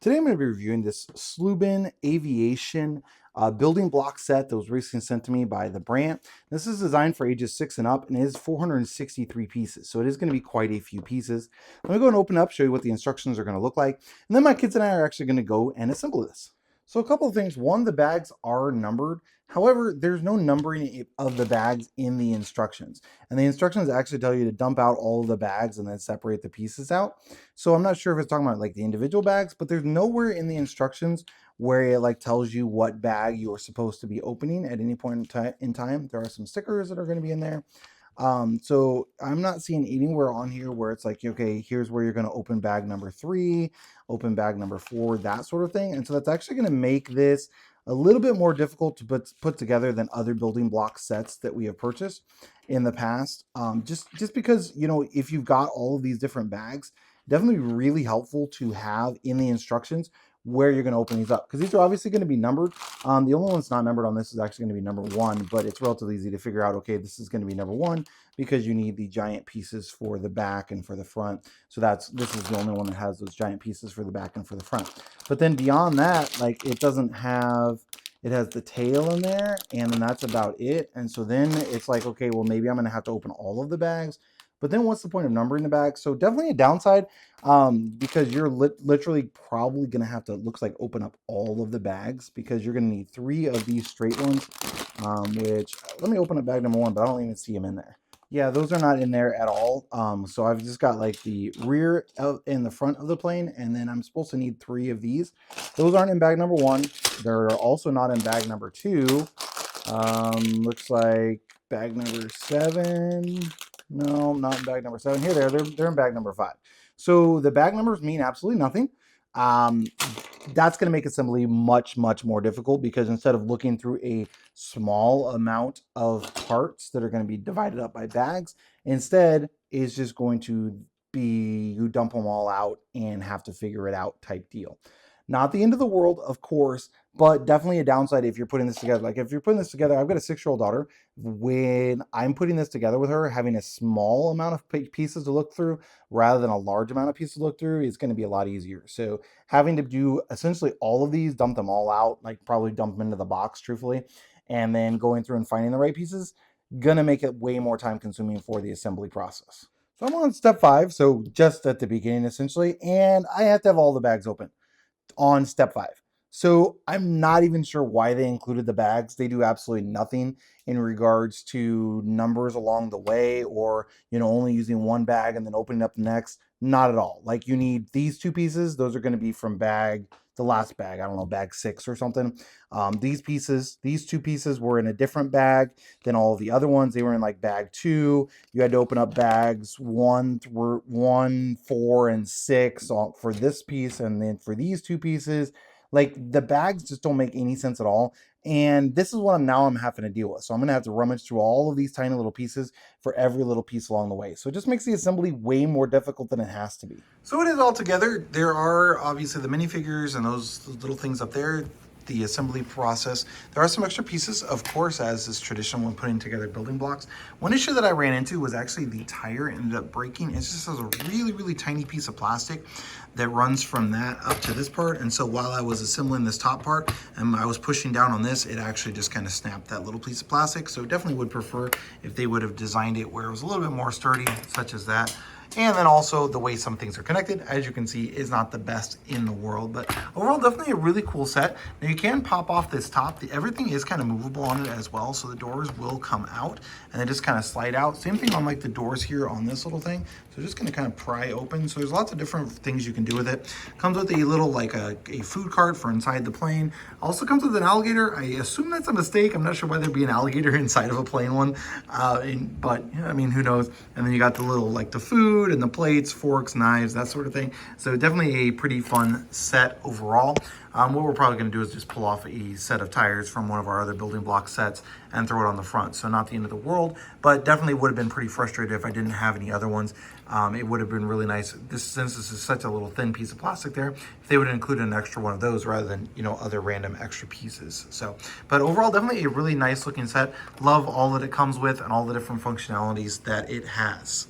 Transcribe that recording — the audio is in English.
Today I'm going to be reviewing this Sluben Aviation building block set that was recently sent to me by the brand. This is designed for ages 6 and up and it is 463 pieces, so it is going to be quite a few pieces. Let me go and open up, show you what the instructions are going to look like, and then my kids and I are actually going to go and assemble this. So a couple of things. One, the bags are numbered. However, there's no numbering of the bags in the instructions. And the instructions actually tell you to dump out all of the bags and then separate the pieces out. So I'm not sure if it's talking about like the individual bags, but there's nowhere in the instructions where it like tells you what bag you are supposed to be opening at any point in time. There are some stickers that are going to be in there. So I'm not seeing anywhere on here where it's like, okay, here's where you're going to open bag number 3, open bag number 4, that sort of thing. And so that's actually going to make this a little bit more difficult to put together than other building block sets that we have purchased in the past. Just because, you know, if you've got all of these different bags, definitely really helpful to have in the instructions where you're going to open these up, because these are obviously going to be numbered. The only one that's not numbered on this is actually going to be number 1, but it's relatively easy to figure out, okay, this is going to be number 1 because you need the giant pieces for the back and for the front. So this is the only one that has those giant pieces for the back and for the front. But then beyond that, like it doesn't have, it has the tail in there and then that's about it. And so then it's like, okay, well, maybe I'm going to have to open all of the bags. But then what's the point of numbering the bags? So definitely a downside, because you're literally probably going to have to, looks like, open up all of the bags because you're going to need 3 of these straight ones, which, let me open up bag number 1, but I don't even see them in there. Yeah, those are not in there at all. So I've just got like the rear and the front of the plane, and then I'm supposed to need 3 of these. Those aren't in bag number 1. They're also not in bag number 2. Looks like bag number 7. No, not in bag number 7. Here they're in bag number 5. So the bag numbers mean absolutely nothing. That's going to make assembly much more difficult, because instead of looking through a small amount of parts that are going to be divided up by bags, instead is just going to be you dump them all out and have to figure it out type deal. Not the end of the world, of course, but definitely a downside if you're putting this together. Like if you're putting this together, I've got a 6-year-old daughter. When I'm putting this together with her, having a small amount of pieces to look through rather than a large amount of pieces to look through is going to be a lot easier. So having to do essentially all of these, dump them all out, like probably dump them into the box, truthfully, and then going through and finding the right pieces, gonna make it way more time consuming for the assembly process. So I'm on step 5, so just at the beginning essentially, and I have to have all the bags open on step 5. So I'm not even sure why they included the bags. They do absolutely nothing in regards to numbers along the way, or, you know, only using one bag and then opening up the next. Not at all. Like you need these 2 pieces. Those are going to be from the last bag. I don't know, bag 6 or something. These 2 pieces were in a different bag than all the other ones. They were in like bag 2. You had to open up bags 1, 4, and 6 for this piece, and then for these 2 pieces. Like the bags just don't make any sense at all. And this is what I'm having to deal with. So I'm going to have to rummage through all of these tiny little pieces for every little piece along the way. So it just makes the assembly way more difficult than it has to be. So it is all together. There are obviously the minifigures and those little things up there, the assembly process. There are some extra pieces, of course, as is tradition when putting together building blocks. One issue that I ran into was actually the tire ended up breaking. It just has a really tiny piece of plastic that runs from that up to this part. And so while I was assembling this top part and I was pushing down on this, it actually just kind of snapped that little piece of plastic. So definitely would prefer if they would have designed it where it was a little bit more sturdy, such as that. And then also the way some things are connected, as you can see, is not the best in the world. But overall, definitely a really cool set. Now you can pop off this top. Everything is kind of movable on it as well. So the doors will come out and then just kind of slide out. Same thing on like the doors here on this little thing. So just gonna kind of pry open. So there's lots of different things you can do with it. Comes with a little like a food cart for inside the plane. Also comes with an alligator. I assume that's a mistake. I'm not sure why there'd be an alligator inside of a plain one. But I mean, who knows? And then you got the little like the food and the plates, forks, knives, that sort of thing. So definitely a pretty fun set overall. What we're probably going to do is just pull off a set of tires from one of our other building block sets and throw it on the front. So not the end of the world, but definitely would have been pretty frustrated if I didn't have any other ones. It would have been really nice, since this is such a little thin piece of plastic there, if they would have included an extra one of those rather than, you know, other random extra pieces. So, but overall, definitely a really nice looking set. Love all that it comes with and all the different functionalities that it has.